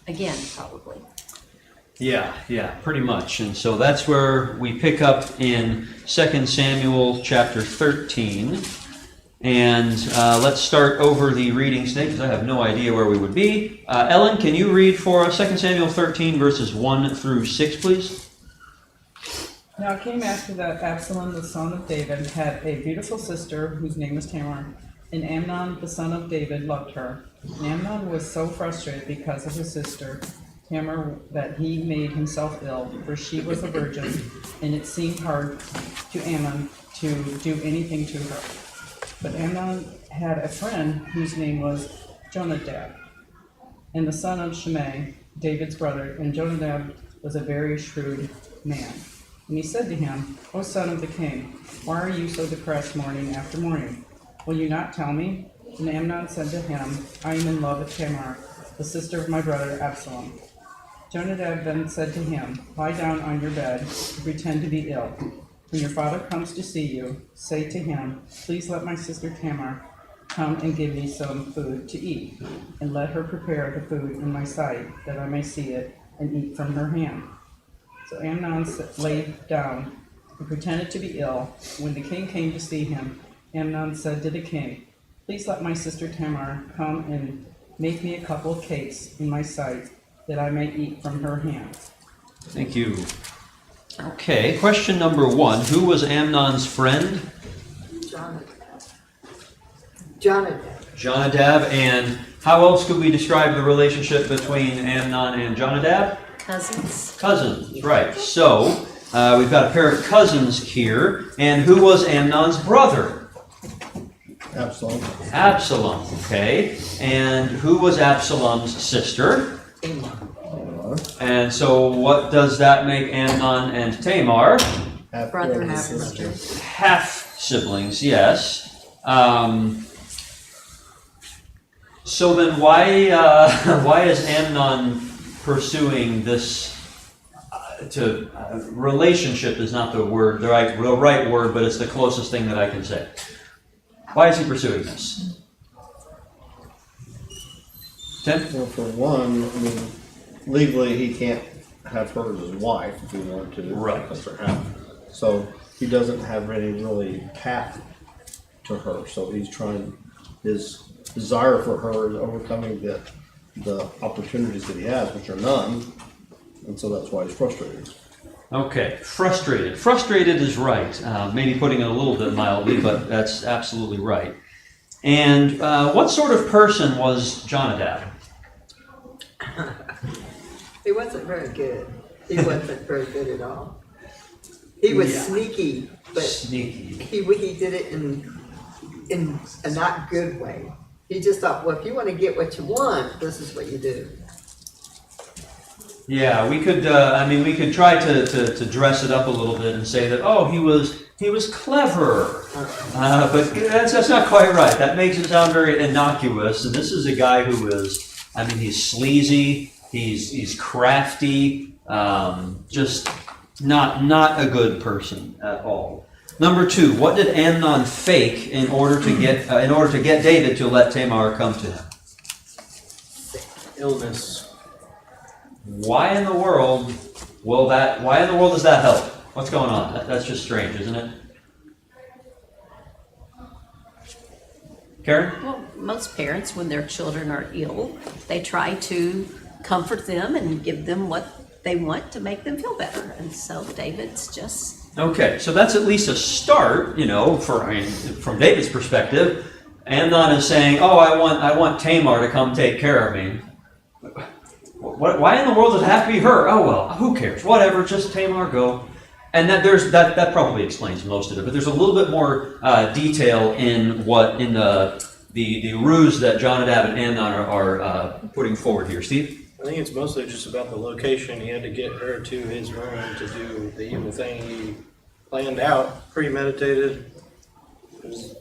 again, probably. Yeah, pretty much. And so that's where we pick up in 2 Samuel chapter 13. And let's start over the readings today, because I have no idea where we would be. Ellen, can you read for us 2 Samuel 13, verses 1 through 6, please? Now it came after that Absalom, the son of David, had a beautiful sister whose name was Tamar, and Amnon, the son of David, loved her. And Amnon was so frustrated because of his sister Tamar that he made himself ill, for she was a virgin, and it seemed hard to Amnon to do anything to her. But Amnon had a friend whose name was Jonadab, and the son of Shimei, David's brother, and Jonadab was a very shrewd man. And he said to him, O son of the king, why are you so depressed morning after morning? Will you not tell me? And Amnon said to him, I am in love with Tamar, the sister of my brother Absalom. Jonadab then said to him, lie down on your bed and pretend to be ill. When your father comes to see you, say to him, please let my sister Tamar come and give me some food to eat, and let her prepare the food in my sight, that I may see it and eat from her hand. So Amnon lay down and pretended to be ill. When the king came to see him, Amnon said to the king, please let my sister Tamar come and make me a couple of cakes in my sight, that I may eat from her hand. Thank you. Okay, question number 1. Who was Amnon's friend? Jonadab. And how else could we describe the relationship between Amnon and Jonadab? Cousins, right. So, we've got a pair of cousins here. And who was Amnon's brother? Absalom, okay. And who was Absalom's sister? Tamar. And so what does that make Amnon and Tamar? Brother and sister. Half siblings, yes. So then why is Amnon pursuing this relationship is not the right word, but it's the closest thing that I can say. Why is he pursuing this? Tim? Well, for one, I mean, legally he can't have her as his wife if he wanted to. Right. That's her half. So he doesn't have any really path to her. So he's trying, his desire for her is overcoming the opportunities that he has, which are none. And so that's why he's frustrated. Okay, frustrated. Frustrated is right. Maybe putting it a little bit mildly, but that's absolutely right. And what sort of person was Jonadab? He wasn't very good. He wasn't very good at all. He was sneaky, but he did it in a not good way. He just thought, well, if you want to get what you want, this is what you do. Yeah, we could. We could try to dress it up a little bit and say that, oh, he was clever, but that's not quite right. That makes it sound very innocuous. And this is a guy who is, he's sleazy, he's crafty, just not a good person at all. Number 2, what did Amnon fake in order to get David to let Tamar come to him? Illness. Why in the world does that help? What's going on? That's just strange, isn't it? Karen? Well, most parents, when their children are ill, they try to comfort them and give them what they want to make them feel better. And so David's just... Okay, so that's at least a start, from David's perspective. Amnon is saying, oh, I want Tamar to come take care of me. Why in the world does it have to be her? Oh, well, who cares? Whatever, just Tamar, go. And that probably explains most of it. But there's a little bit more detail in the ruse that Jonadab and Amnon are putting forward here. Steve? I think it's mostly just about the location. He had to get her to his room to do the evil thing he planned out, premeditated. It was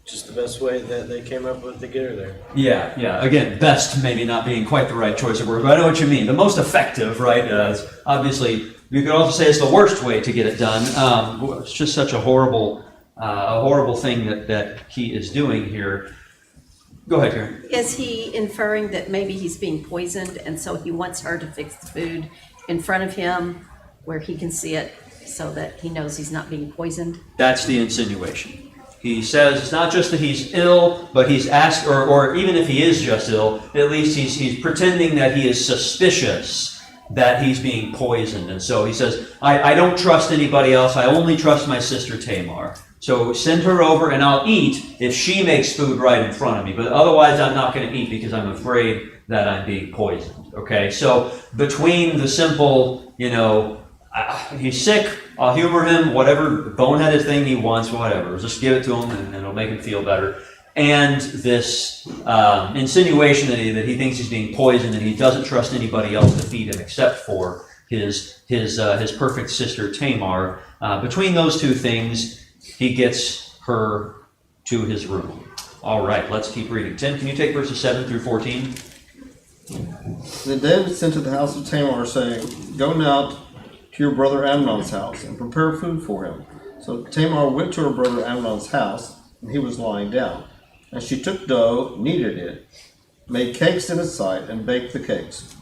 just the best way that they came up with to get her there. Yeah. Again, best maybe not being quite the right choice of word, but I know what you mean. The most effective, right? Obviously, you could also say it's the worst way to get it done. It's just such a horrible thing that he is doing here. Go ahead, Karen. Is he inferring that maybe he's being poisoned and so he wants her to fix the food in front of him where he can see it so that he knows he's not being poisoned? That's the insinuation. He says it's not just that he's ill, but he's asked, or even if he is just ill, at least he's pretending that he is suspicious that he's being poisoned. And so he says, I don't trust anybody else. I only trust my sister Tamar. So send her over and I'll eat if she makes food right in front of me. But otherwise I'm not going to eat because I'm afraid that I'm being poisoned. Okay, so between the simple, he's sick, I'll humor him, whatever boneheaded thing he wants, whatever. Just give it to him and it'll make him feel better. And this insinuation that he thinks he's being poisoned and he doesn't trust anybody else to feed him except for his perfect sister Tamar. Between those two things, he gets her to his room. All right, let's keep reading. Tim, can you take verses 7 through 14? Then David sent to the house of Tamar, saying, Go now to your brother Amnon's house, and prepare food for him. So Tamar went to her brother Amnon's house, and he was lying down. And she took dough, kneaded it, made cakes in his sight, and baked the cakes.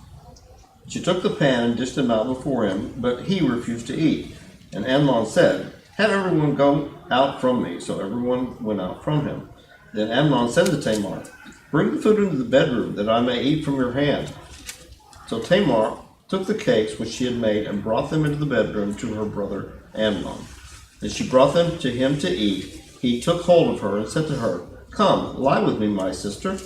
She took the pan and dished them out before him, but he refused to eat. And Amnon said, Have everyone go out from me. So everyone went out from him. Then Amnon said to Tamar, Bring the food into the bedroom, that I may eat from your hand. So Tamar took the cakes which she had made and brought them into the bedroom to her brother Amnon. As she brought them to him to eat, he took hold of her and said to her, Come, lie with me, my sister.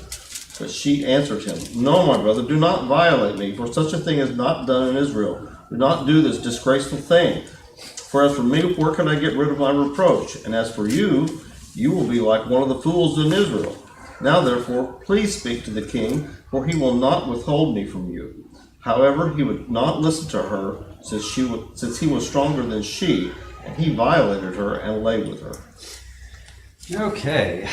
But she answered him, No, my brother, do not violate me, for such a thing is not done in Israel. Do not do this disgraceful thing. For as for me, where can I get rid of my reproach? And as for you, you will be like one of the fools in Israel. Now therefore, please speak to the king, for he will not withhold me from you. However, he would not listen to her, since he was stronger than she, and he violated her and lay with her. Okay.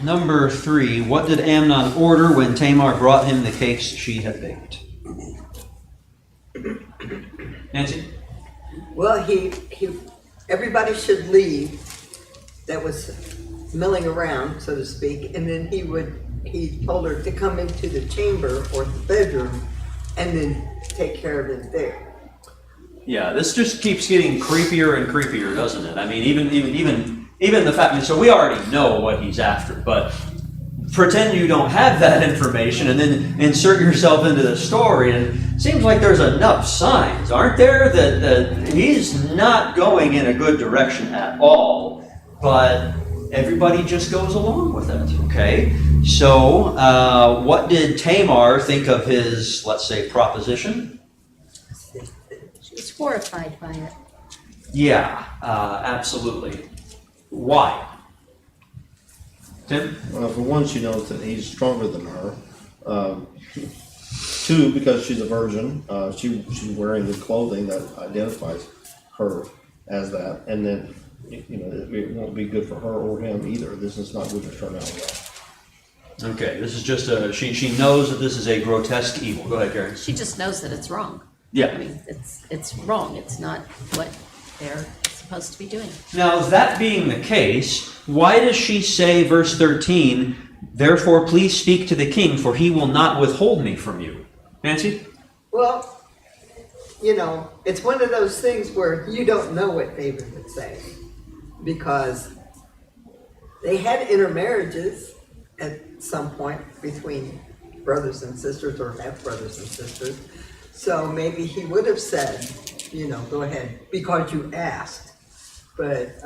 Number 3. What did Amnon order when Tamar brought him the cakes she had baked? Nancy? Well, everybody should leave that was milling around, so to speak, and then he told her to come into the chamber or the bedroom and then take care of it there. Yeah, this just keeps getting creepier and creepier, doesn't it? I mean, even the fact, so we already know what he's after, but pretend you don't have that information and then insert yourself into the story, and it seems like there's enough signs, aren't there, that he's not going in a good direction at all, but everybody just goes along with it, okay? So, what did Tamar think of his, let's say, proposition? She was horrified by it. Yeah, absolutely. Why? Tim? For one, she knows that he's stronger than her. 2, because she's a virgin. She's wearing the clothing that identifies her as that. And then, it won't be good for her or him either. This is not going to turn out well. Okay, this is just she knows that this is a grotesque evil. Go ahead, Karen. She just knows that it's wrong. Yeah. I mean, it's wrong. It's not what they're supposed to be doing. Now, that being the case, why does she say, verse 13, therefore please speak to the king, for he will not withhold me from you? Nancy? Well, it's one of those things where you don't know what David would say, because they had intermarriages at some point between brothers and sisters or half brothers and sisters. So maybe he would have said, go ahead, because you asked. But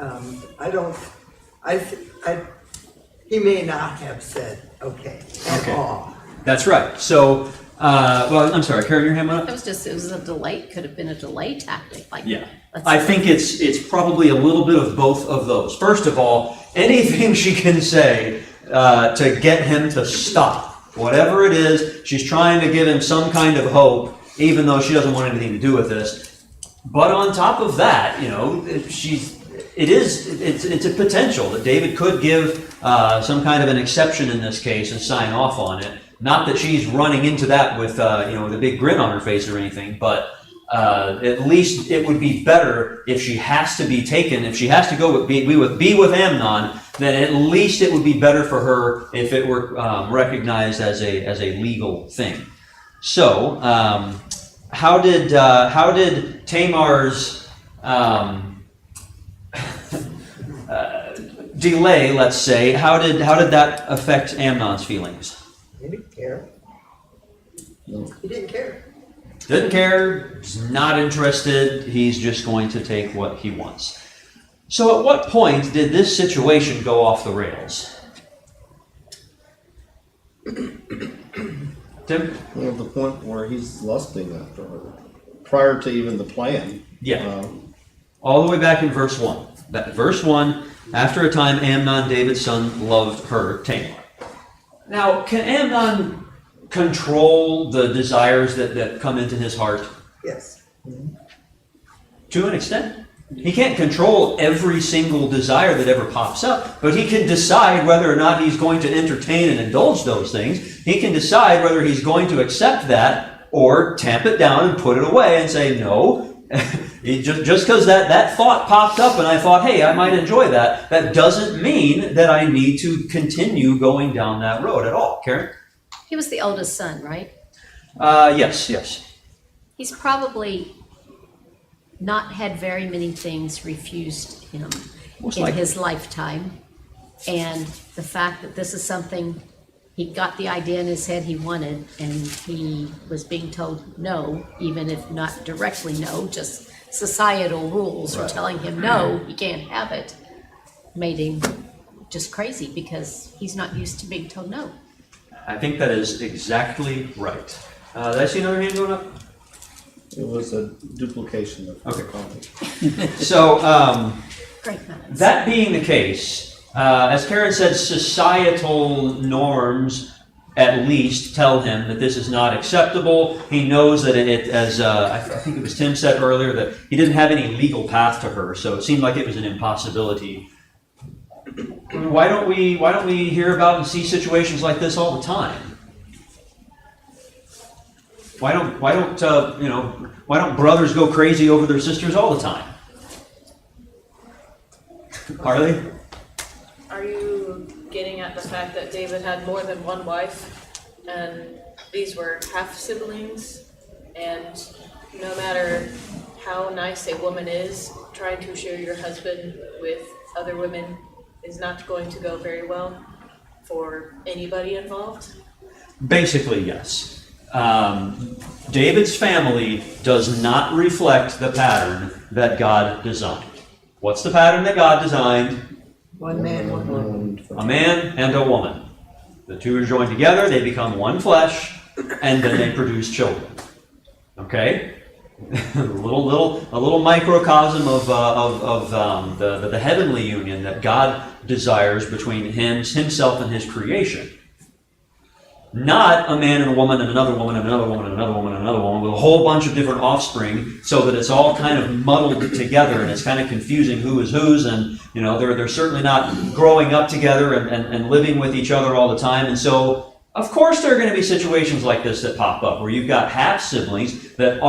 he may not have said okay at all. That's right. So, I'm sorry, Karen, your hand went up? It was a delay, could have been a delay tactic. Yeah. I think it's probably a little bit of both of those. First of all, anything she can say to get him to stop. Whatever it is, she's trying to give him some kind of hope, even though she doesn't want anything to do with this. But on top of that, it's a potential that David could give some kind of an exception in this case and sign off on it. Not that she's running into that with a big grin on her face or anything, but at least it would be better if she has to be taken, if she has to go be with Amnon, then at least it would be better for her if it were recognized as a legal thing. So, how did Tamar's delay, let's say, how did that affect Amnon's feelings? He didn't care. No. He didn't care. Didn't care, is not interested, he's just going to take what he wants. So at what point did this situation go off the rails? Tim? Well, the point where he's lusting after her, prior to even the plan. Yeah. All the way back in verse 1. Verse 1, after a time Amnon, David's son, loved her, Tamar. Now, can Amnon control the desires that come into his heart? Yes. To an extent. He can't control every single desire that ever pops up, but he can decide whether or not he's going to entertain and indulge those things. He can decide whether he's going to accept that or tamp it down and put it away and say, no, just because that thought popped up and I thought, hey, I might enjoy that, that doesn't mean that I need to continue going down that road at all. Karen? He was the oldest son, right? Yes. He's probably not had very many things refused him Most in likely. his lifetime. And the fact that this is something he got the idea in his head he wanted, and he was being told no, even if not directly no, just societal rules were Right. telling him no, you can't have it, made him just crazy because he's not used to being told no. I think that is exactly right. Did I see another hand going up? It was a duplication of her comment. So, Great minutes. that being the case, as Karen said, societal norms at least tell him that this is not acceptable. He knows that I think it was Tim said earlier, that he didn't have any legal path to her, so it seemed like it was an impossibility. Why don't we hear about and see situations like this all the time? Why don't brothers go crazy over their sisters all the time? Harley? Are you getting at the fact that David had more than one wife, and these were half siblings, and no matter how nice a woman is, trying to share your husband with other women is not going to go very well for anybody involved? Basically, yes. David's family does not reflect the pattern that God designed. What's the pattern that God designed? One man, one woman. A man and a woman. The two are joined together, they become one flesh, and then they produce children. Okay? a little microcosm of the heavenly union that God desires between himself and his creation. Not a man and a woman and another woman and another woman and another woman and another woman with a whole bunch of different offspring, so that it's all kind of muddled together and it's kind of confusing who is whose, and they're certainly not growing up together and living with each other all the time. And so of course there are going to be situations like this that pop up where you've got half siblings that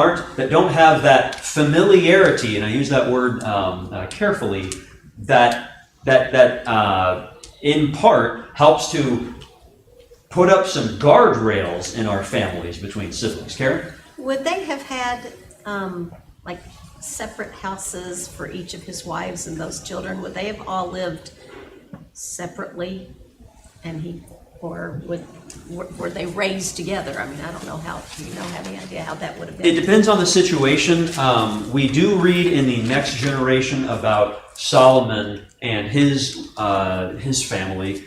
don't have that familiarity, and I use that word carefully, that in part helps to put up some guardrails in our families between siblings. Karen? Would they have had like separate houses for each of his wives and those children? Would they have all lived separately, or were they raised together? I mean, I don't know how. Do you have any idea how that would have been? It depends on the situation. We do read in the next generation about Solomon and his family.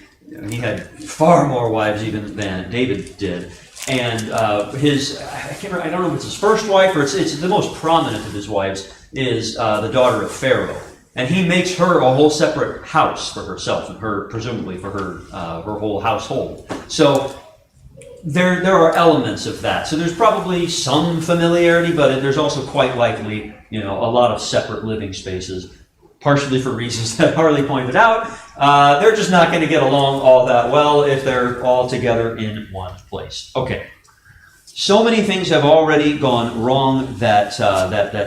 He had far more wives even than David did. And I don't know if it's his first wife or it's the most prominent of his wives, is the daughter of Pharaoh. And he makes her a whole separate house for herself and presumably for her whole household. So there are elements of that. So there's probably some familiarity, but there's also quite likely, a lot of separate living spaces. Partially for reasons that Harley pointed out. They're just not going to get along all that well if they're all together in one place. Okay. So many things have already gone wrong that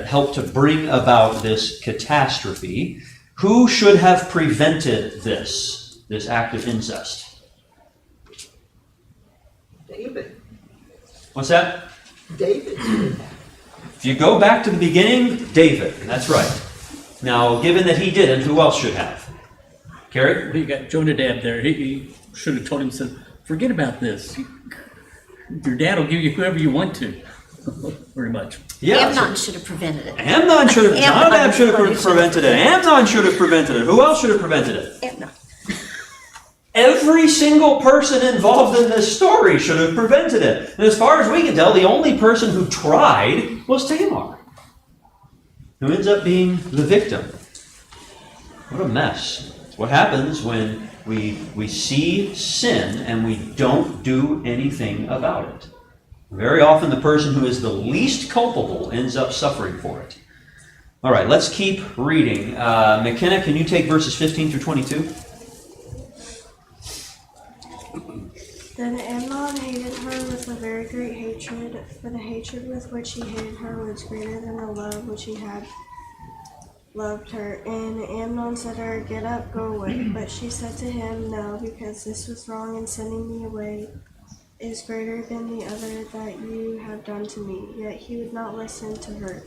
helped to bring about this catastrophe. Who should have prevented this act of incest? David. What's that? David did that. If you go back to the beginning, David. That's right. Now, given that he didn't, who else should have? Carrie? Well, you got Jonadab there. He should have told him, said, forget about this. Your dad will give you whoever you want to. Very much. Yeah. Amnon should have prevented it. Amnon should have. Amnon Jonadab should have probably prevented it. Amnon should have prevented it. Who else should have prevented it? Amnon. Every single person involved in this story should have prevented it. And as far as we can tell, the only person who tried was Tamar, who ends up being the victim. What a mess. It's what happens when we see sin and we don't do anything about it. Very often the person who is the least culpable ends up suffering for it. All right, let's keep reading. McKenna, can you take verses 15 through 22? Then Amnon hated her with a very great hatred, for the hatred with which he hated her was greater than the love which he had loved her. And Amnon said to her, get up, go away. But she said to him, no, because this was wrong, and sending me away is greater than the other that you have done to me. Yet he would not listen to her.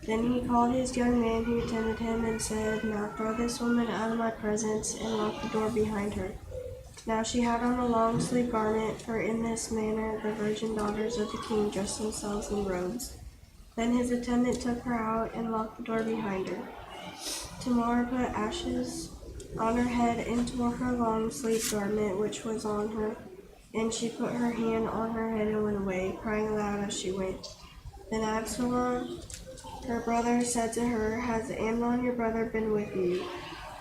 Then he called his young man who attended him and said, now throw this woman out of my presence, and lock the door behind her. Now she had on a long-sleeved garment, for in this manner the virgin daughters of the king dressed themselves in robes. Then his attendant took her out and locked the door behind her. Tamar put ashes on her head and tore her long-sleeved garment which was on her, and she put her hand on her head and went away, crying aloud as she went. Then Absalom, her brother, said to her, has Amnon your brother been with you?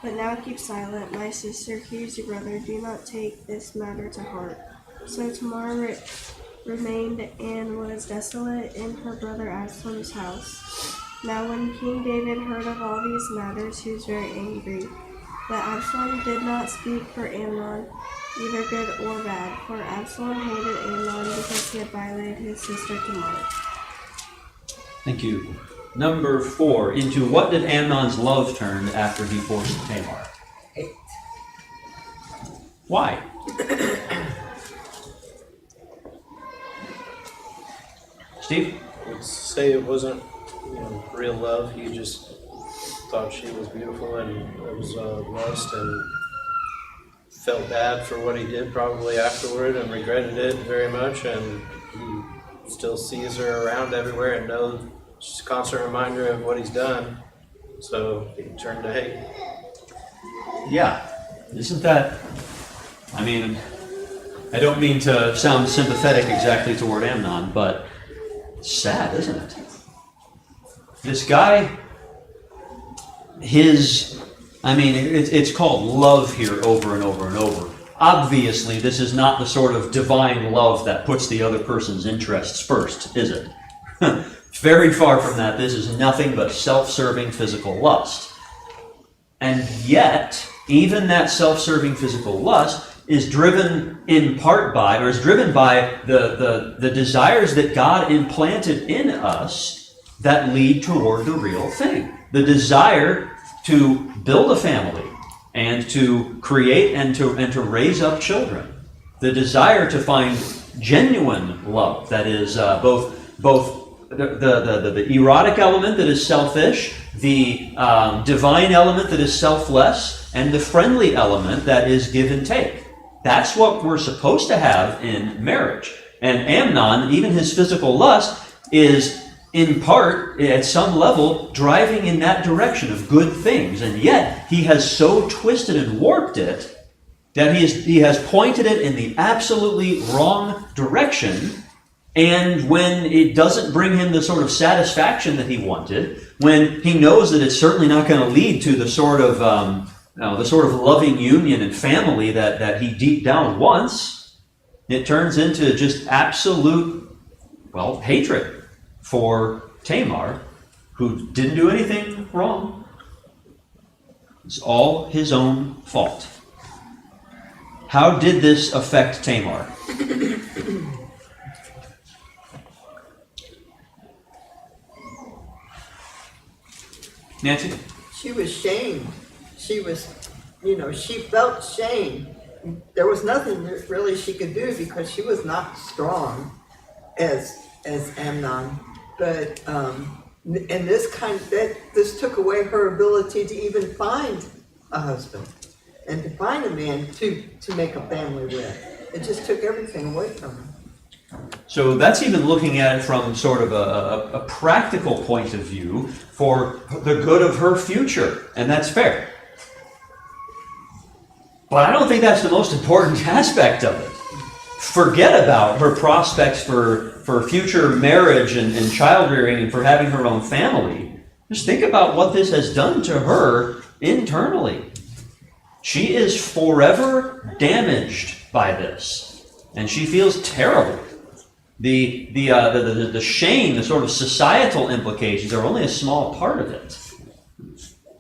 But now keep silent, my sister, accuse your brother, do not take this matter to heart. So Tamar remained and was desolate in her brother Absalom's house. Now when King David heard of all these matters, he was very angry. But Absalom did not speak for Amnon, either good or bad, for Absalom hated Amnon because he had violated his sister Tamar. Thank you. Number 4. Into what did Amnon's love turn after he forced Tamar? Hate. Why? Steve? I would say it wasn't, real love. He just thought she was beautiful and it was lust, and felt bad for what he did probably afterward and regretted it very much. And he still sees her around everywhere and knows, just a constant reminder of what he's done. So he turned to hate. Yeah. Isn't that, I mean, I don't mean to sound sympathetic exactly toward Amnon, but it's sad, isn't it? This guy, it's called love here over and over and over. Obviously, this is not the sort of divine love that puts the other person's interests first, is it? Very far from that. This is nothing but self-serving physical lust. And yet, even that self-serving physical lust is driven in part by, or is driven by the desires that God implanted in us that lead toward the real thing. The desire to build a family and to create and to raise up children. The desire to find genuine love, that is both the erotic element that is selfish, the divine element that is selfless, and the friendly element that is give and take. That's what we're supposed to have in marriage. And Amnon, even his physical lust, is in part, at some level, driving in that direction of good things. And yet, he has so twisted and warped it that he has pointed it in the absolutely wrong direction. And when it doesn't bring him the sort of satisfaction that he wanted, when he knows that it's certainly not going to lead to the sort of loving union and family that he deep down wants, it turns into just absolute, hatred for Tamar, who didn't do anything wrong. It's all his own fault. How did this affect Tamar? Nancy? She was shamed. She was, she felt shame. There was nothing that really she could do because she was not strong as Amnon. But and this took away her ability to even find a husband and to find a man to make a family with. It just took everything away from her. So that's even looking at it from sort of a practical point of view for the good of her future, and that's fair. But I don't think that's the most important aspect of it. Forget about her prospects for future marriage and child rearing and for having her own family. Just think about what this has done to her internally. She is forever damaged by this, and she feels terrible. The shame, the sort of societal implications are only a small part of it.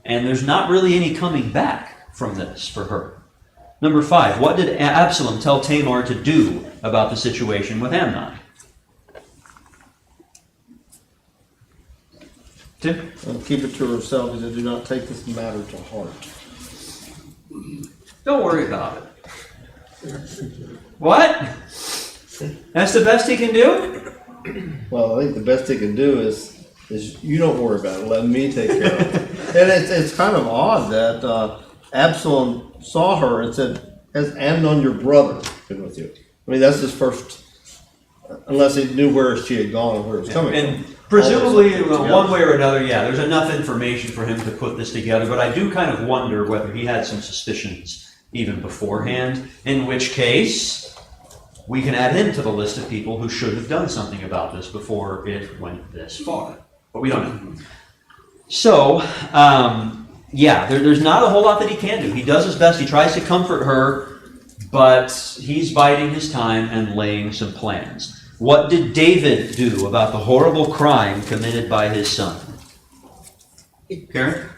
And there's not really any coming back from this for her. Number 5, what did Absalom tell Tamar to do about the situation with Amnon? Tim? Keep it to herself, he said, do not take this matter to heart. Don't worry about it. What? That's the best he can do? Well, I think the best he can do is you don't worry about it. Let me take care of it. And it's kind of odd that Absalom saw her and said, "Has Amnon, your brother, been with you?" I mean, that's his first, unless he knew where she had gone and where it was coming from. And presumably, one way or another, yeah, there's enough information for him to put this together. But I do kind of wonder whether he had some suspicions even beforehand, in which case we can add him to the list of people who should have done something about this before it went this far. But we don't know. So, there's not a whole lot that he can do. He does his best. He tries to comfort her, but he's biding his time and laying some plans. What did David do about the horrible crime committed by his son? Karen?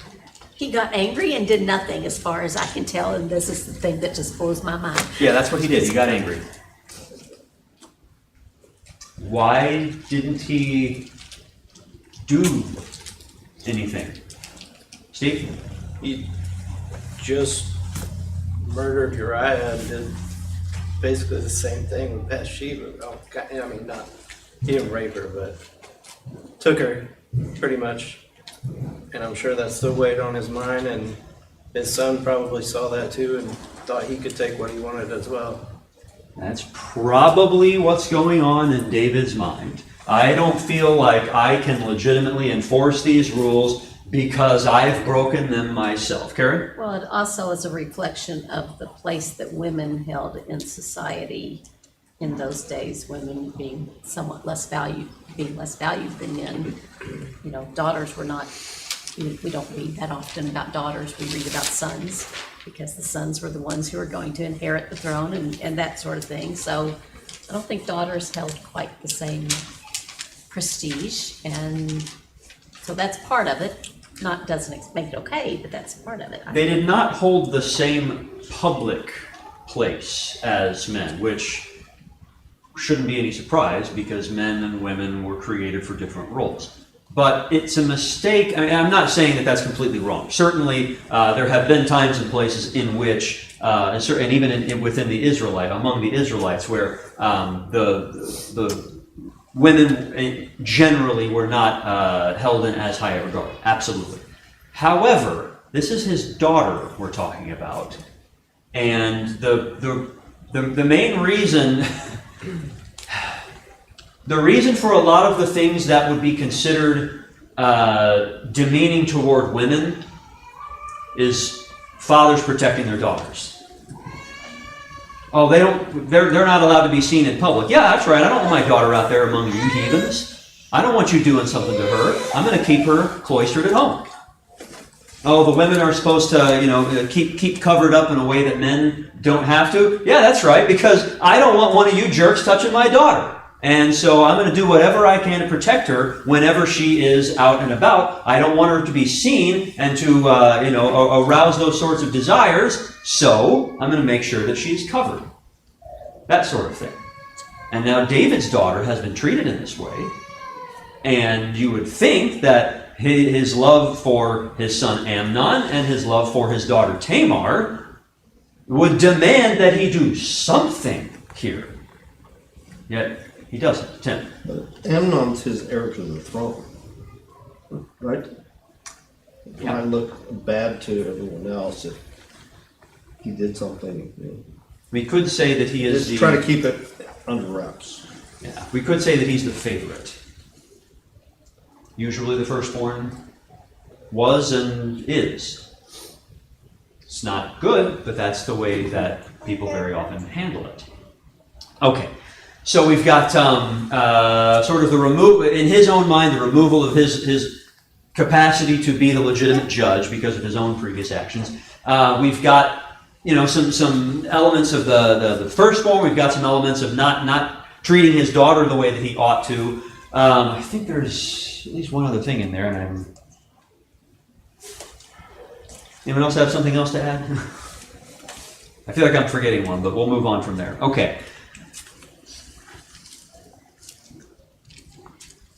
He got angry and did nothing as far as I can tell, and this is the thing that just blows my mind. Yeah, that's what he did. He got angry. Why didn't he do anything? Steve? He just murdered Uriah and did basically the same thing with Bathsheba. He didn't rape her, but took her pretty much. And I'm sure that still weighed on his mind, and his son probably saw that too and thought he could take what he wanted as well. That's probably what's going on in David's mind. I don't feel like I can legitimately enforce these rules because I've broken them myself. Karen? Well, it also is a reflection of the place that women held in society in those days, women being somewhat less valued than men. Daughters were not, we don't read that often about daughters, we read about sons, because the sons were the ones who were going to inherit the throne and that sort of thing. So I don't think daughters held quite the same prestige, and so that's part of it. Doesn't make it okay, but that's part of it. They did not hold the same public place as men, which shouldn't be any surprise because men and women were created for different roles. But it's a mistake. I mean, I'm not saying that that's completely wrong. Certainly, there have been times and places in which, and even among the Israelites, where the women generally were not held in as high a regard. Absolutely. However, this is his daughter we're talking about, and the main reason. The reason for a lot of the things that would be considered demeaning toward women is fathers protecting their daughters. Oh, they're not allowed to be seen in public. Yeah, that's right. I don't want my daughter out there among you heathens. I don't want you doing something to her. I'm going to keep her cloistered at home. Oh, the women are supposed to, keep covered up in a way that men don't have to. Yeah, that's right, because I don't want one of you jerks touching my daughter. And so I'm going to do whatever I can to protect her whenever she is out and about. I don't want her to be seen and to, arouse those sorts of desires. So I'm going to make sure that she's covered. That sort of thing. And now David's daughter has been treated in this way. And you would think that his love for his son Amnon and his love for his daughter Tamar would demand that he do something here. Yet he doesn't. Tim. But Amnon's his heir to the throne, right? It Yeah. might look bad to everyone else if he did something. We could say that he is Just try to keep it under wraps. Yeah, we could say that he's the favorite. Usually the firstborn was and is. It's not good, but that's the way that people very often handle it. Okay, so we've got sort of the in his own mind, the removal of his capacity to be the legitimate judge because of his own previous actions. We've got some elements of the firstborn. We've got some elements of not treating his daughter the way that he ought to. I think there's at least one other thing in there, and anyone else have something else to add? I feel like I'm forgetting one, but we'll move on from there. Okay.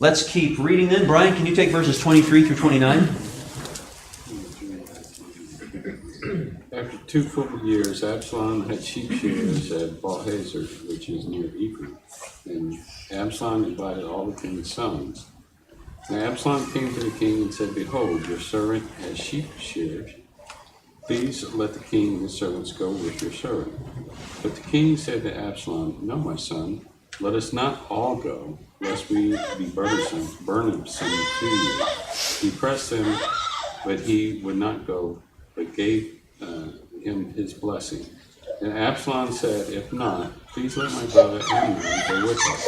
Let's keep reading then. Brian, can you take verses 23 through 29? After 2 full years, Absalom had sheep shearers at Baal-Hazor, which is near Ephraim, and Absalom invited all the king's sons. Now Absalom came to the king and said, "Behold, your servant has sheep shearers. Please let the king and his servants go with your servant." But the king said to Absalom, "No, my son, let us not all go, lest we be burdensome to you." He pressed him, but he would not go, but gave him his blessing. And Absalom said, "If not, please let my brother Amnon go with us."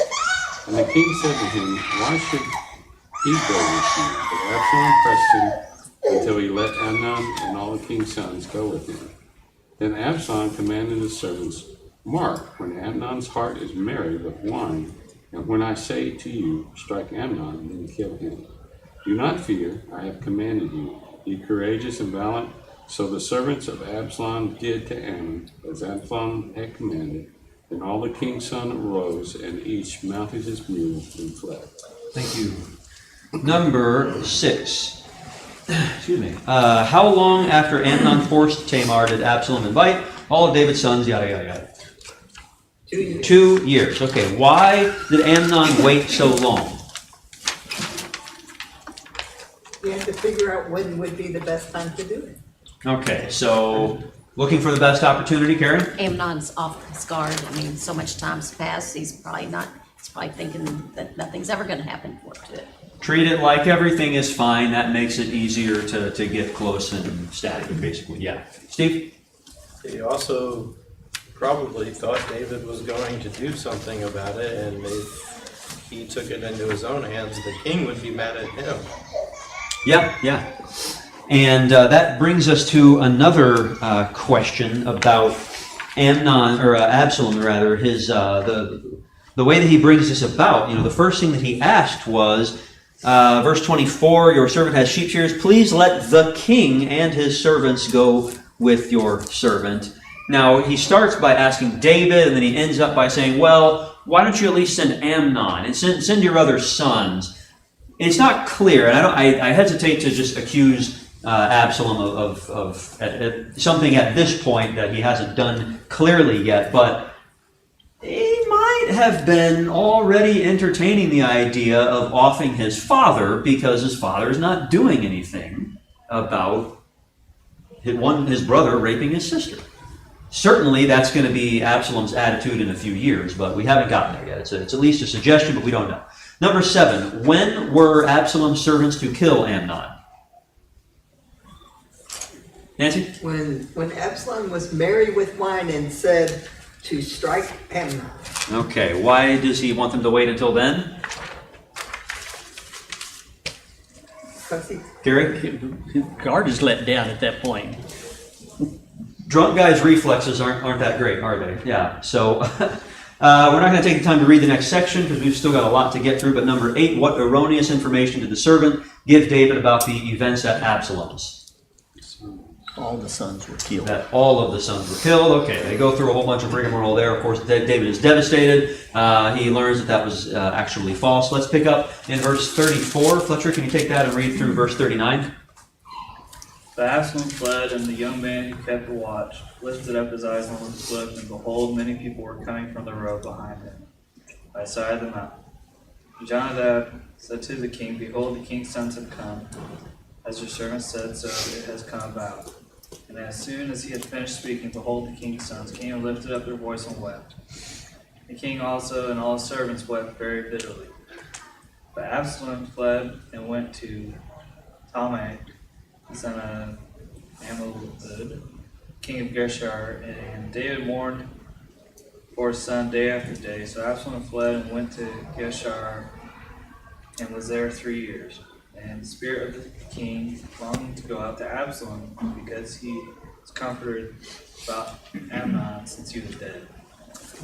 And the king said to him, "Why should he go with you?" But Absalom pressed him until he let Amnon and all the king's sons go with him. Then Absalom commanded his servants, "Mark, when Amnon's heart is merry with wine, and when I say to you, strike Amnon, then kill him. Do not fear, I have commanded you. Be courageous and valiant." So the servants of Absalom did to Amnon as Absalom had commanded, and all the king's sons arose, and each mounted his mule and fled. Thank you. Number 6. Excuse me. How long after Amnon forced Tamar did Absalom invite all of David's sons? Yada, yada, yada. 2 years. 2 years. Okay, why did Amnon wait so long? You have to figure out when would be the best time to do it. Okay, so looking for the best opportunity, Karen? Amnon's off his guard. I mean, so much time's passed, he's probably thinking that nothing's ever gonna happen to it. Treat it like everything is fine. That makes it easier to get close and static, basically. Yeah. Steve? He also probably thought David was going to do something about it, and if he took it into his own hands, the king would be mad at him. Yeah. And that brings us to another question about Amnon, or Absalom, rather. His the way that he brings this about. The first thing that he asked was, verse 24: "Your servant has sheep shearers. Please let the king and his servants go with your servant." Now he starts by asking David, and then he ends up by saying, "Well, why don't you at least send Amnon and send your other sons?" It's not clear, and I hesitate to just accuse Absalom of something at this point that he hasn't done clearly yet, but he might have been already entertaining the idea of offing his father because his father is not doing anything about his brother raping his sister. Certainly that's going to be Absalom's attitude in a few years, but we haven't gotten there yet. It's at least a suggestion, but we don't know. Number 7, when were Absalom's servants to kill Amnon? Nancy? When Absalom was merry with wine and said to strike Amnon. Okay, why does he want them to wait until then? Gary? His guard is let down at that point. Drunk guys' reflexes aren't that great, are they? Yeah, so we're not going to take the time to read the next section because we've still got a lot to get through, but number 8, what erroneous information did the servant give David about the events at Absalom's? All the sons were killed. that all of the sons were killed. Okay, they go through a whole bunch of rigmarole there. Of course, David is devastated. He learns that that was actually false. Let's pick up in verse 34. Fletcher, can you take that and read through verse 39? But Absalom fled, and the young man who kept watch lifted up his eyes and looked, and behold, many people were coming from the road behind him, by the side of the mountain. Jonadab said to the king, Behold, the king's sons have come. As your servant said, so it has come about. And as soon as he had finished speaking, behold, the king's sons came and lifted up their voice and wept. The king also and all his servants wept very bitterly. But Absalom fled and went to Talmai, the son of Ammihud, king of Geshur, and David mourned for his son day after day. So Absalom fled and went to Geshur and was there 3 years. And the spirit of the king longed to go out to Absalom because he was comforted about Amnon since he was dead.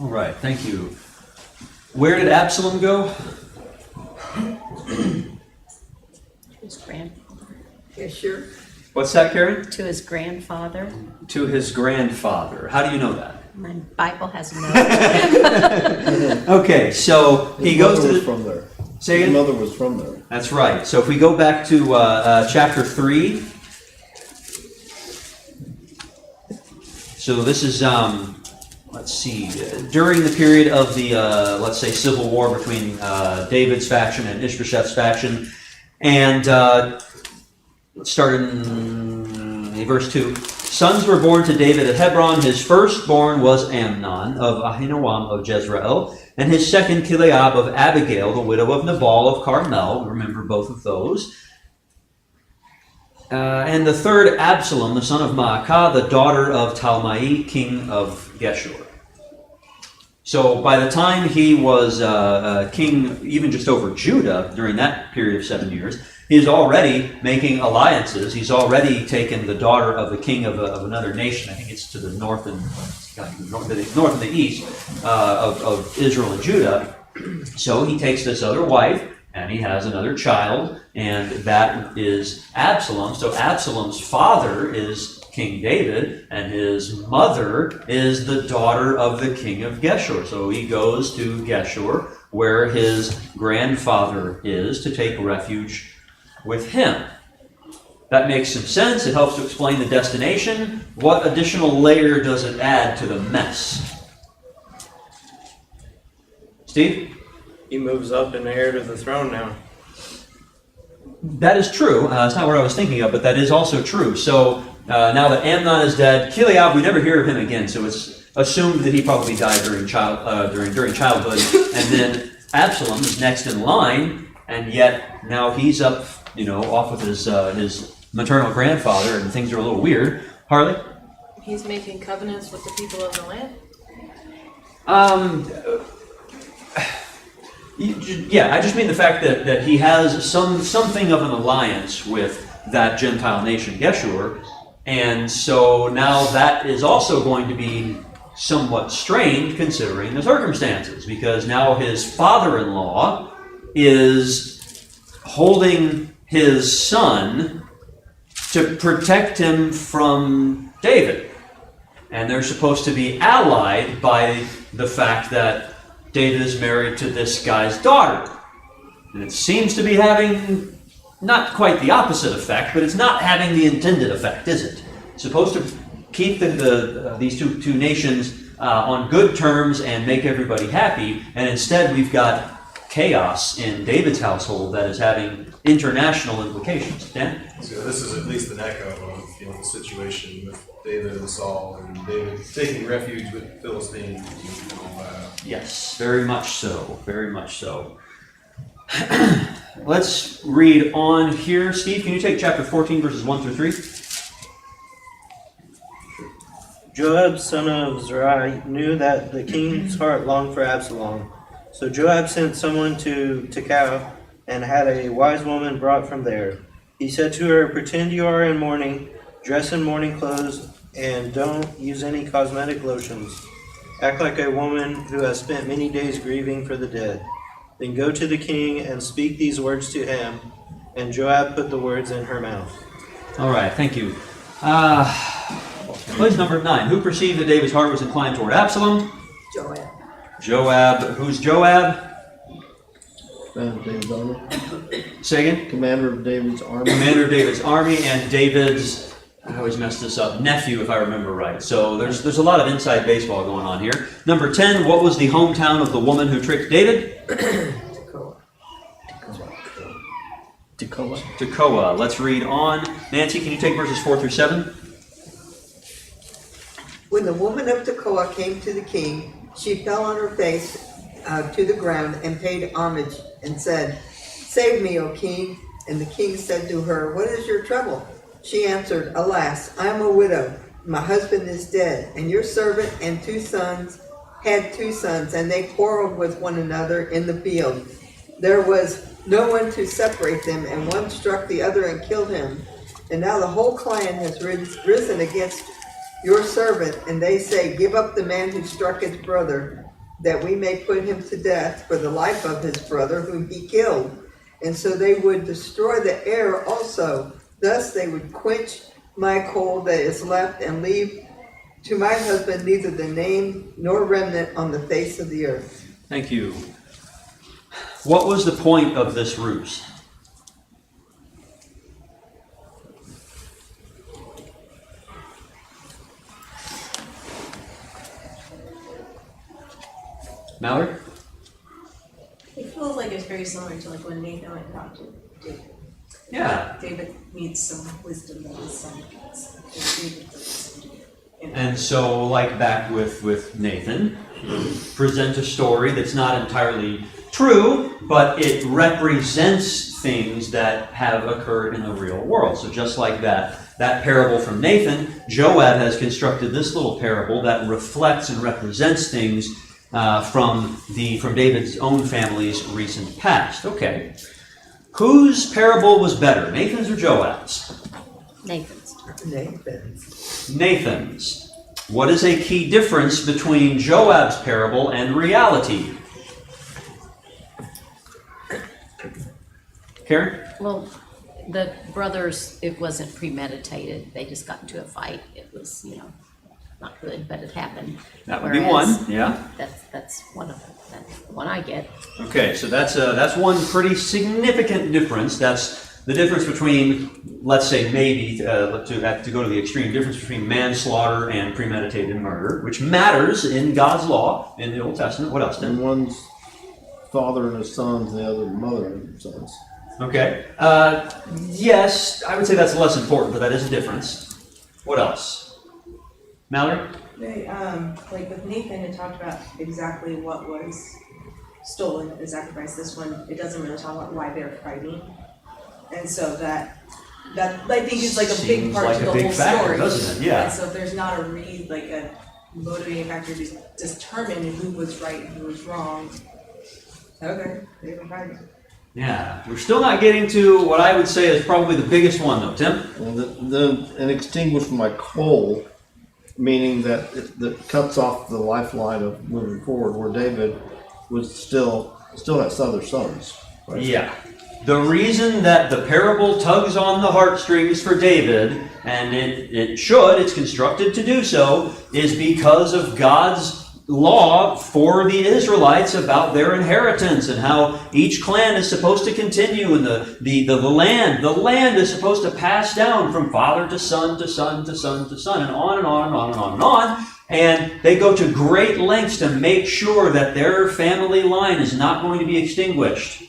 All right, thank you. Where did Absalom go? His grandfather. Yeah, sure. What's that, Karen? To his grandfather. To his grandfather. How do you know that? My Bible has notes. Okay, so he His goes mother to was the... from there. Say His again? mother was from there. That's right. So if we go back to chapter 3. So this is, let's see, during the period of the, let's say, civil war between David's faction and Ishbosheth's faction. And let's start in verse 2. Sons were born to David at Hebron. His firstborn was Amnon of Ahinoam of Jezreel, and his second Kileab of Abigail, the widow of Nabal of Carmel. Remember both of those. And the third, Absalom, the son of Maacah, the daughter of Talmai, king of Geshur. So by the time he was king, even just over Judah, during that period of 7 years, he's already making alliances. He's already taken the daughter of the king of another nation. I think it's to the north and north and the east of Israel and Judah. So he takes this other wife, and he has another child, and that is Absalom. So Absalom's father is King David, and his mother is the daughter of the king of Geshur. So he goes to Geshur, where his grandfather is, to take refuge with him. That makes some sense. It helps to explain the destination. What additional layer does it add to the mess? Steve? He moves up and heir to the throne now. That is true. It's not what I was thinking of, but that is also true. So now that Amnon is dead, Kileab, we never hear of him again, so it's assumed that he probably died during childhood. And then Absalom is next in line, and yet now he's up, off with his maternal grandfather, and things are a little weird. Harley? He's making covenants with the people of the land. Yeah, I just mean the fact that he has something of an alliance with that Gentile nation, Geshur, and so now that is also going to be somewhat strained considering the circumstances, because now his father-in-law is holding his son to protect him from David, and they're supposed to be allied by the fact that David is married to this guy's daughter. And it seems to be having not quite the opposite effect, but it's not having the intended effect, is it? It's supposed to keep these two nations on good terms and make everybody happy, and instead we've got chaos in David's household that is having international implications. Dan? So this is at least an echo of the situation with David and Saul, and David taking refuge with Philistines. Yes, very much so. Very much so. Let's read on here. Steve, can you take chapter 14, verses 1 through 3? Joab, son of Zeruiah, knew that the king's heart longed for Absalom. So Joab sent someone to Tekoa and had a wise woman brought from there. He said to her, Pretend you are in mourning, dress in mourning clothes, and don't use any cosmetic lotions. Act like a woman who has spent many days grieving for the dead. Then go to the king and speak these words to him. And Joab put the words in her mouth. All right, thank you. Place number 9. Who perceived that David's heart was inclined toward Absalom? Joab. Joab. Who's Joab? Commander of David's army. Say again? Commander of David's army. Commander of David's army and David's, I always mess this up, nephew if I remember right. So there's a lot of inside baseball going on here. Number 10, what was the hometown of the woman who tricked David? Tekoa. Tekoa. Let's read on. Nancy, can you take verses 4 through 7? When the woman of Tekoa came to the king, she fell on her face to the ground and paid homage and said, "Save me, O king." And the king said to her, "What is your trouble?" She answered, "Alas, I am a widow. My husband is dead, and your servant and 2 sons had 2 sons, and they quarreled with one another in the field. There was no one to separate them, and one struck the other and killed him. And now the whole clan has risen against your servant, and they say, 'Give up the man who struck his brother, that we may put him to death for the life of his brother whom he killed.' And so they would destroy the heir also. Thus they would quench my coal that is left, and leave to my husband neither the name nor remnant on the face of the earth." Thank you. What was the point of this ruse? Mallory? It feels like it's very similar to like when Nathan went and talked to David. Yeah. David needs some wisdom that his son gets. And so, like back with Nathan, present a story that's not entirely true, but it represents things that have occurred in the real world. So just like that parable from Nathan, Joab has constructed this little parable that reflects and represents things from David's own family's recent past. Okay. Whose parable was better, Nathan's or Joab's? Nathan's. Nathan's. What is a key difference between Joab's parable and reality? Karen? Well, the brothers, it wasn't premeditated. They just got into a fight. It was, not good, but it happened. That would be one, yeah. That's one of them. That's the one I get. Okay, so that's one pretty significant difference. That's the difference between, let's say, maybe to go to the extreme, difference between manslaughter and premeditated murder, which matters in God's law in the Old Testament. What else, Tim? And one's father and his sons, the other mother and his sons. Okay. Yes, I would say that's less important, but that is a difference. What else? Mallory? They, like with Nathan, it talked about exactly what was stolen at the sacrifice. This one, it doesn't really talk about why they're fighting. And so that I think is like a big part of the whole story. Doesn't it? Yeah. And so if there's not a motivating factor to determine who was right and who was wrong, okay, they were fighting. Yeah, we're still not getting to what I would say is probably the biggest one, though. Tim? Well, and extinguished my coal, meaning that it cuts off the lifeline of moving forward, where David was still has other sons. Right? Yeah. The reason that the parable tugs on the heartstrings for David, and it's constructed to do so, is because of God's law for the Israelites about their inheritance and how each clan is supposed to continue, and the land is supposed to pass down from father to son to son to son to son, and on and on and on and on and on. And they go to great lengths to make sure that their family line is not going to be extinguished.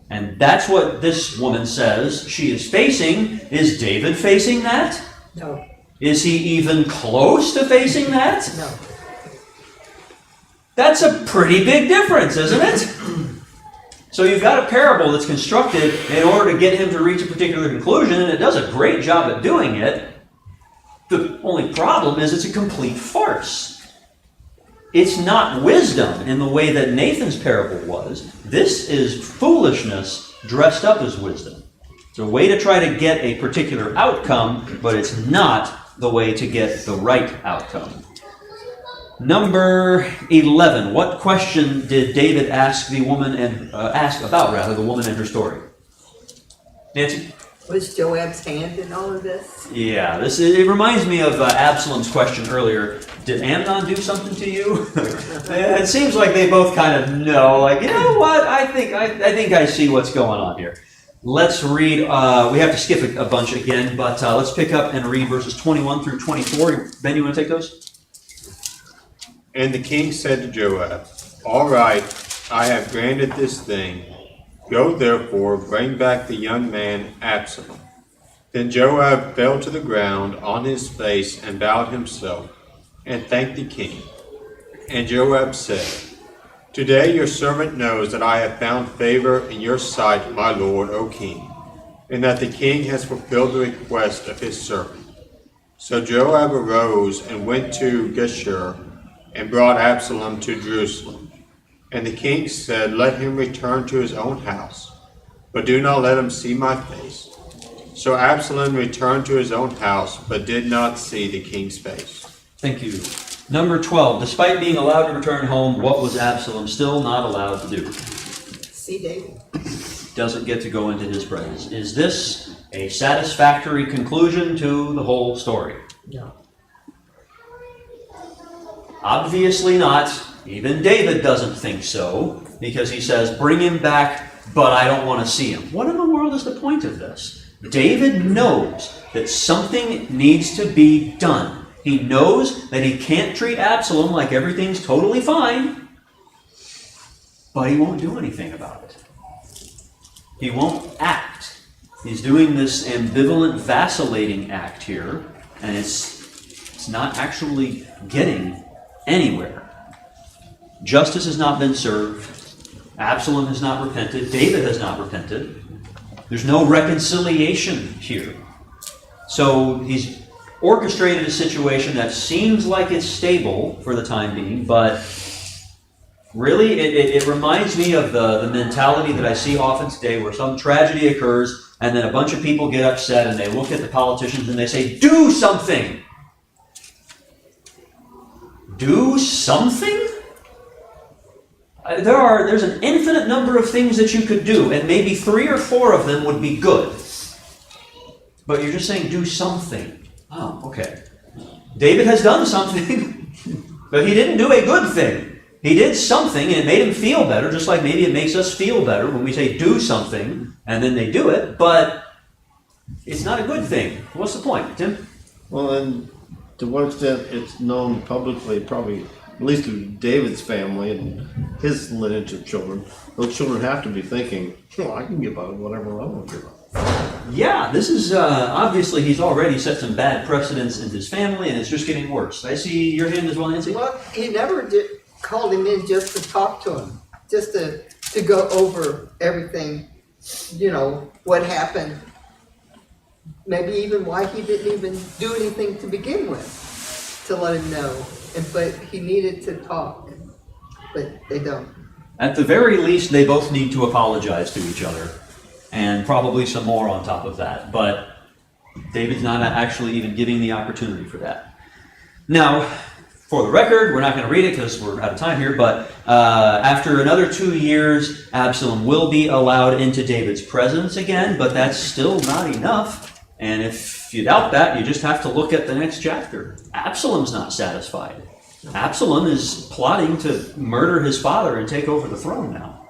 And that's what this woman says she is facing. Is David facing that? No. Is he even close to facing that? No. That's a pretty big difference, isn't it? So you've got a parable that's constructed in order to get him to reach a particular conclusion, and it does a great job at doing it. The only problem is it's a complete farce. It's not wisdom in the way that Nathan's parable was. This is foolishness dressed up as wisdom. It's a way to try to get a particular outcome, but it's not the way to get the right outcome. Number 11. What question did David ask the woman and the woman and her story? Nancy? Was Joab's hand in all of this? Yeah, it reminds me of Absalom's question earlier. Did Amnon do something to you? It seems like they both kind of know. Like, you know what? I think I see what's going on here. Let's read. We have to skip a bunch again, but let's pick up and read verses 21 through 24. Ben, you want to take those? And the king said to Joab, "All right, I have granted this thing. Go therefore, bring back the young man Absalom." Then Joab fell to the ground on his face and bowed himself, and thanked the king. And Joab said, "Today your servant knows that I have found favor in your sight, my lord, O king, and that the king has fulfilled the request of his servant." So Joab arose and went to Geshur, and brought Absalom to Jerusalem. And the king said, "Let him return to his own house, but do not let him see my face." So Absalom returned to his own house, but did not see the king's face. Thank you. Number 12. Despite being allowed to return home, what was Absalom still not allowed to do? See David. Doesn't get to go into his presence. Is this a satisfactory conclusion to the whole story? No. Obviously not. Even David doesn't think so, because he says, "Bring him back, but I don't want to see him." What in the world is the point of this? David knows that something needs to be done. He knows that he can't treat Absalom like everything's totally fine, but he won't do anything about it. He won't act. He's doing this ambivalent, vacillating act here, and it's not actually getting anywhere. Justice has not been served. Absalom has not repented. David has not repented. There's no reconciliation here. So he's orchestrated a situation that seems like it's stable for the time being, but really it reminds me of the mentality that I see often today, where some tragedy occurs and then a bunch of people get upset and they look at the politicians and they say, "Do something!" Do something? There's an infinite number of things that you could do, and maybe 3 or 4 of them would be good. But you're just saying, do something. Oh, okay. David has done something, but he didn't do a good thing. He did something, and it made him feel better, just like maybe it makes us feel better when we say do something, and then they do it, but it's not a good thing. What's the point, Tim? Well, and to what extent it's known publicly, probably at least to David's family and his lineage of children, those children have to be thinking, well, I can give out whatever I want to give out. Yeah, this is obviously he's already set some bad precedents in his family, and it's just getting worse. I see your hand as well, Nancy. Well, he never called him in just to talk to him, just to go over everything, what happened. Maybe even why he didn't even do anything to begin with, to let him know. But he needed to talk, but they don't. At the very least, they both need to apologize to each other, and probably some more on top of that. But David's not actually even giving the opportunity for that. Now, for the record, we're not going to read it because we're out of time here, but after another 2 years, Absalom will be allowed into David's presence again, but that's still not enough. And if you doubt that, you just have to look at the next chapter. Absalom's not satisfied. Absalom is plotting to murder his father and take over the throne now.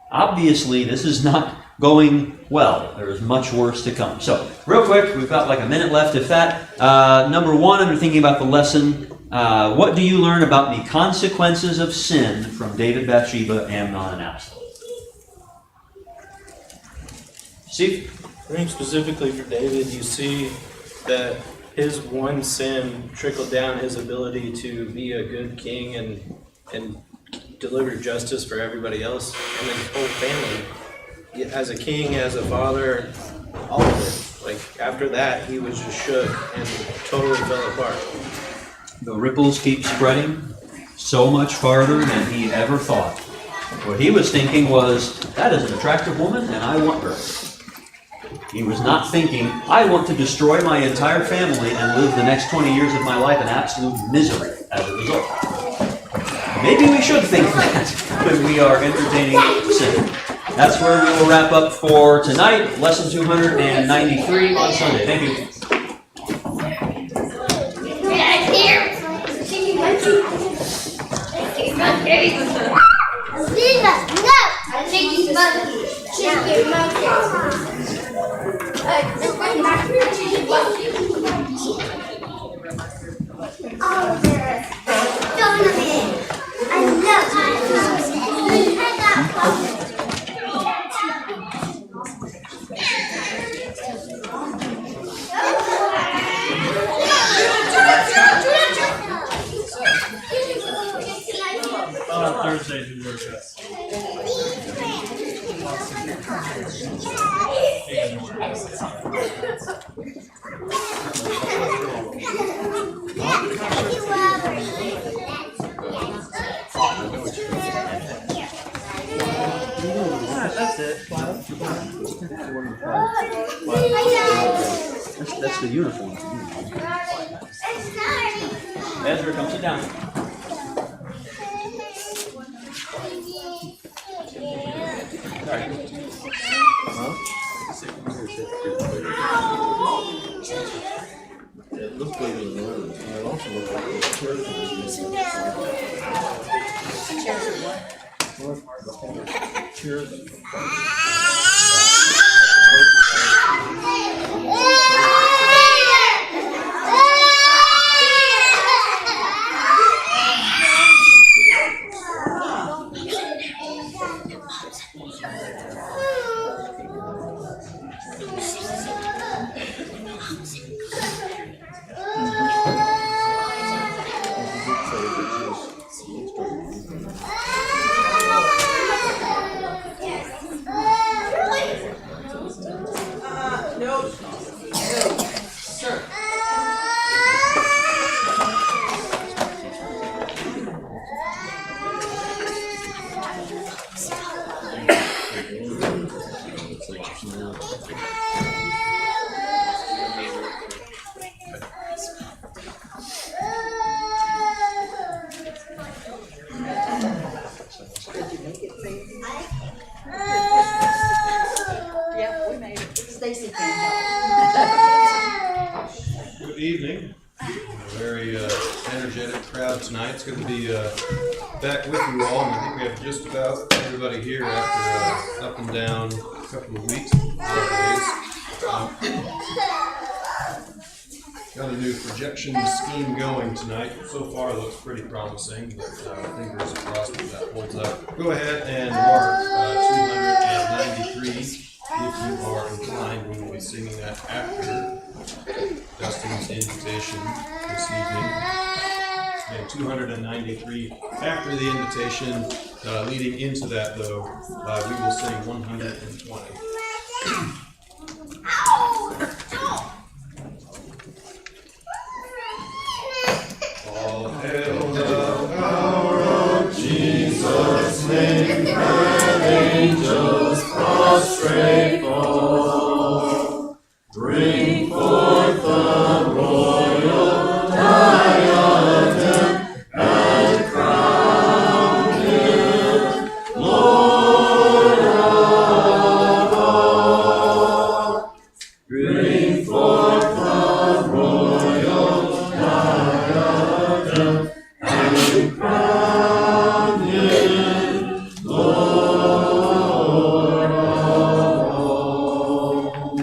Obviously, this is not going well. There is much worse to come. So, real quick, we've got like a minute left, if that. Number 1, under thinking about the lesson, what do you learn about the consequences of sin from David, Bathsheba, Amnon, and Absalom? Steve? I think specifically for David, you see that his one sin trickled down his ability to be a good king and deliver justice for everybody else and his whole family. As a king, as a father, all of it. Like after that, he was just shook and totally fell apart. The ripples keep spreading so much farther than he ever thought. What he was thinking was, that is an attractive woman and I want her. He was not thinking, I want to destroy my entire family and live the next 20 years of my life in absolute misery as a result. Maybe we should think that when we are entertaining sin. that's where we will wrap up for tonight. Lesson 293 on Sunday. Thank you. Thursdays we work out. That's it. That's the uniform. Ezra, come sit down. It looks bigger than the room. And it also looks like the chairs are Chairs. Good evening. A very energetic crowd tonight. It's good to be back with you all. And I think we have just about everybody here after up and down a couple of weeks. Got a new projection scheme going tonight. So far, it looks pretty promising, but fingers crossed that that holds up. Go ahead and mark 293 if you are inclined. We will be singing that after Dustin's invitation this evening. And 293 after the invitation. Leading into that, though, we will sing 120. All hail the power of Jesus' name, and angels prostrate fall. Bring forth the royal diadem and crown him Lord of all. Bring forth the royal diadem and crown him Lord of all.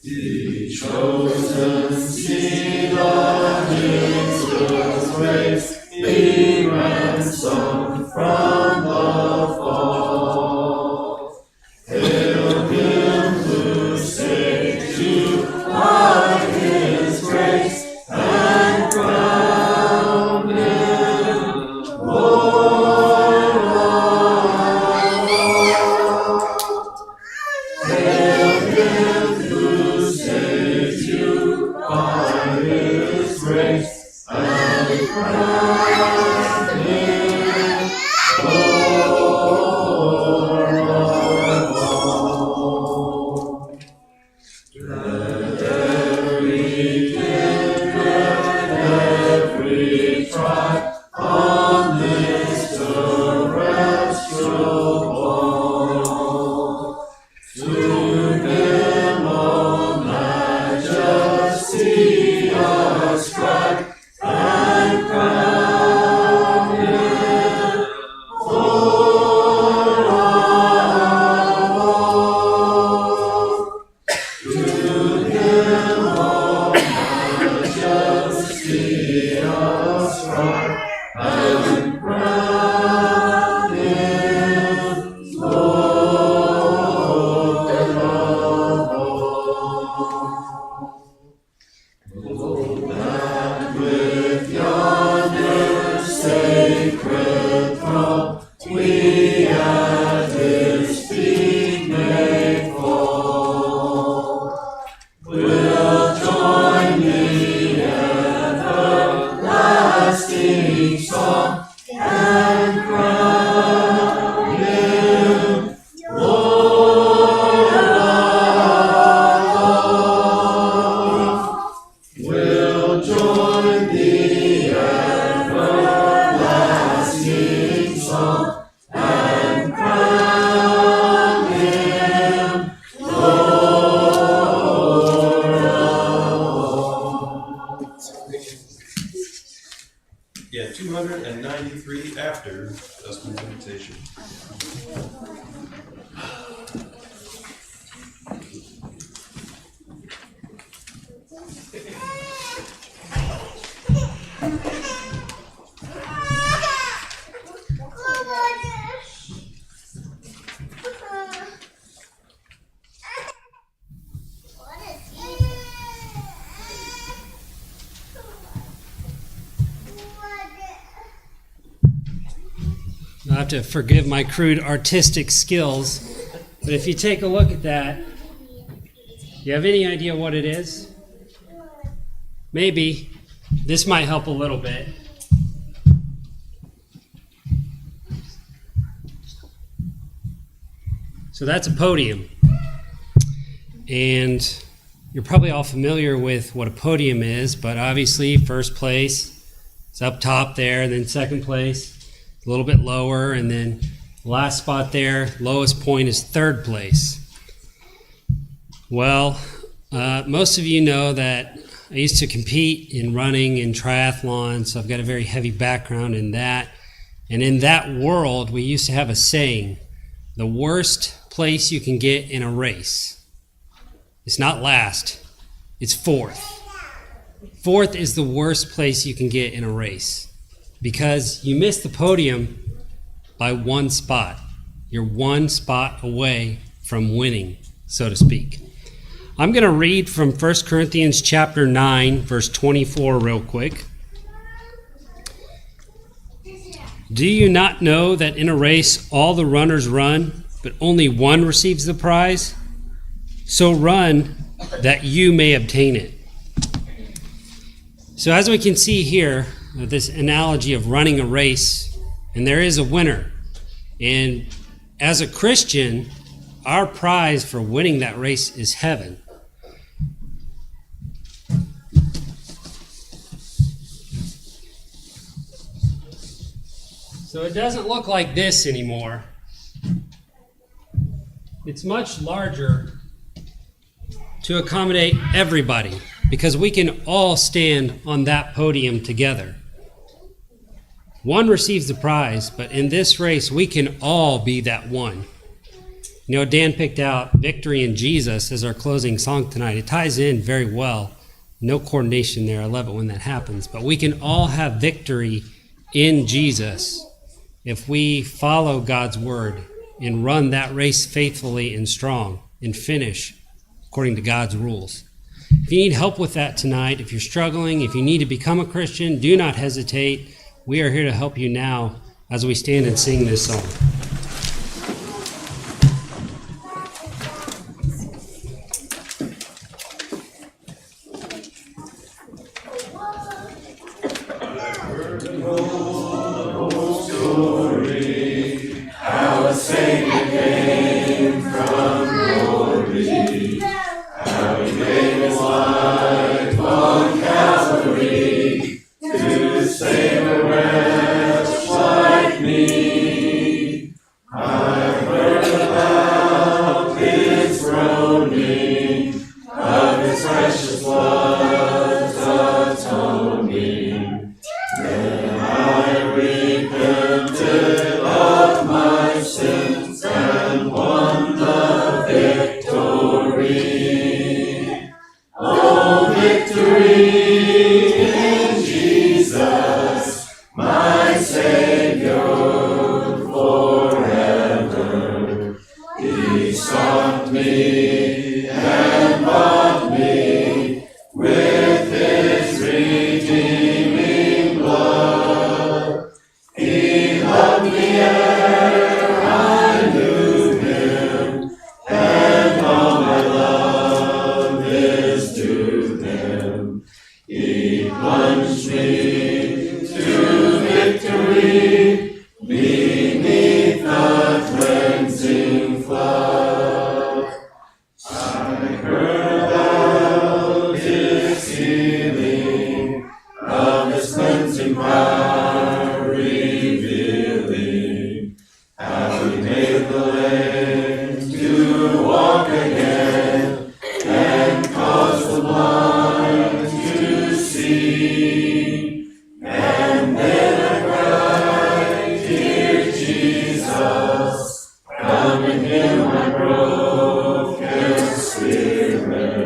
The chosen seed of Israel's race, be ransomed from the fall. Hail him who saved you by his grace, and crown him Lord of all. Hail him who saved you by his grace, and crown him Lord of all. Let every kindred, every tribe on this terrestrial ball have to forgive my crude artistic skills, but if you take a look at that, you have any idea what it is? Maybe. This might help a little bit. So that's a podium. And you're probably all familiar with what a podium is, but obviously first place is up top there, and then second place a little bit lower, and then last spot there, lowest point is third place. Well, most of you know that I used to compete in running and triathlon, so I've got a very heavy background in that. And in that world, we used to have a saying, the worst place you can get in a race, it's not last, it's fourth. Fourth is the worst place you can get in a race because you miss the podium by one spot. You're one spot away from winning, so to speak. I'm going to read from 1 Corinthians chapter 9, verse 24 real quick. Do you not know that in a race all the runners run, but only one receives the prize? So run that you may obtain it. So as we can see here, this analogy of running a race, and there is a winner. And as a Christian, our prize for winning that race is heaven. So it doesn't look like this anymore. It's much larger to accommodate everybody because we can all stand on that podium together. One receives the prize, but in this race, we can all be that one. You know, Dan picked out Victory in Jesus as our closing song tonight. It ties in very well. No coordination there. I love it when that happens. But we can all have victory in Jesus if we follow God's word and run that race faithfully and strong and finish according to God's rules. If you need help with that tonight, if you're struggling, if you need to become a Christian, do not hesitate. We are here to help you now as we stand and sing this song. Come in Him, my broken spirit.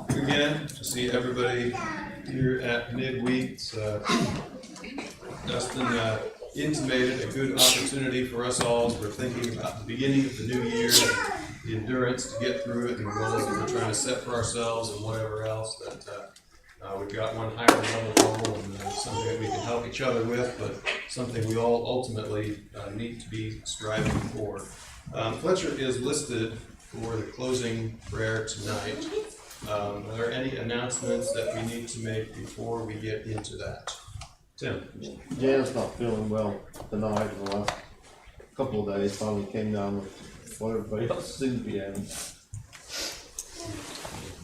Again, to see everybody here at midweek. Dustin intimated a good opportunity for us all as we're thinking about the beginning of the new year, the endurance to get through it, and the goals that we're trying to set for ourselves and whatever else, that we've got one higher level goal and something that we can help each other with, but something we all ultimately need to be striving for. Fletcher is listed for the closing prayer tonight. Are there any announcements that we need to make before we get into that? Tim? Jan's not feeling well tonight. In the last couple of days, finally came down with what everybody else seemed to be having.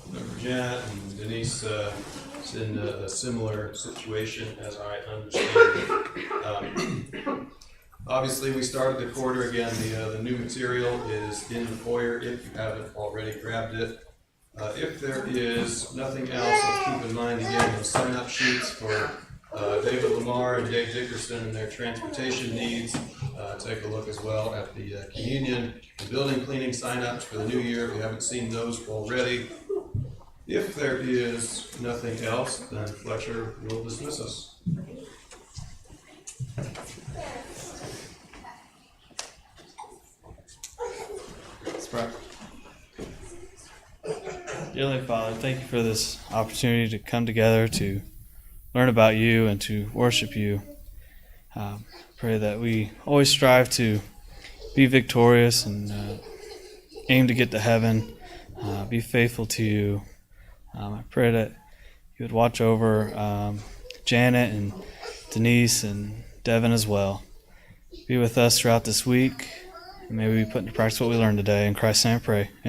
Remember Janet and Denise is in a similar situation as I understand it. Obviously, we started the quarter again. The new material is in the foyer if you haven't already grabbed it. If there is nothing else, let's keep in mind again those sign-up sheets for David Lamar and Dave Dickerson and their transportation needs. Take a look as well at the communion and building cleaning sign-ups for the new year if you haven't seen those already. If there is nothing else, then Fletcher will dismiss us. Let's pray. Dear Heavenly Father, thank you for this opportunity to come together to learn about you and to worship you. Pray that we always strive to be victorious and aim to get to heaven, be faithful to you. I pray that you would watch over Janet and Denise and Devin as well. Be with us throughout this week, and may we put into practice what we learned today. In Christ's name I pray. Amen.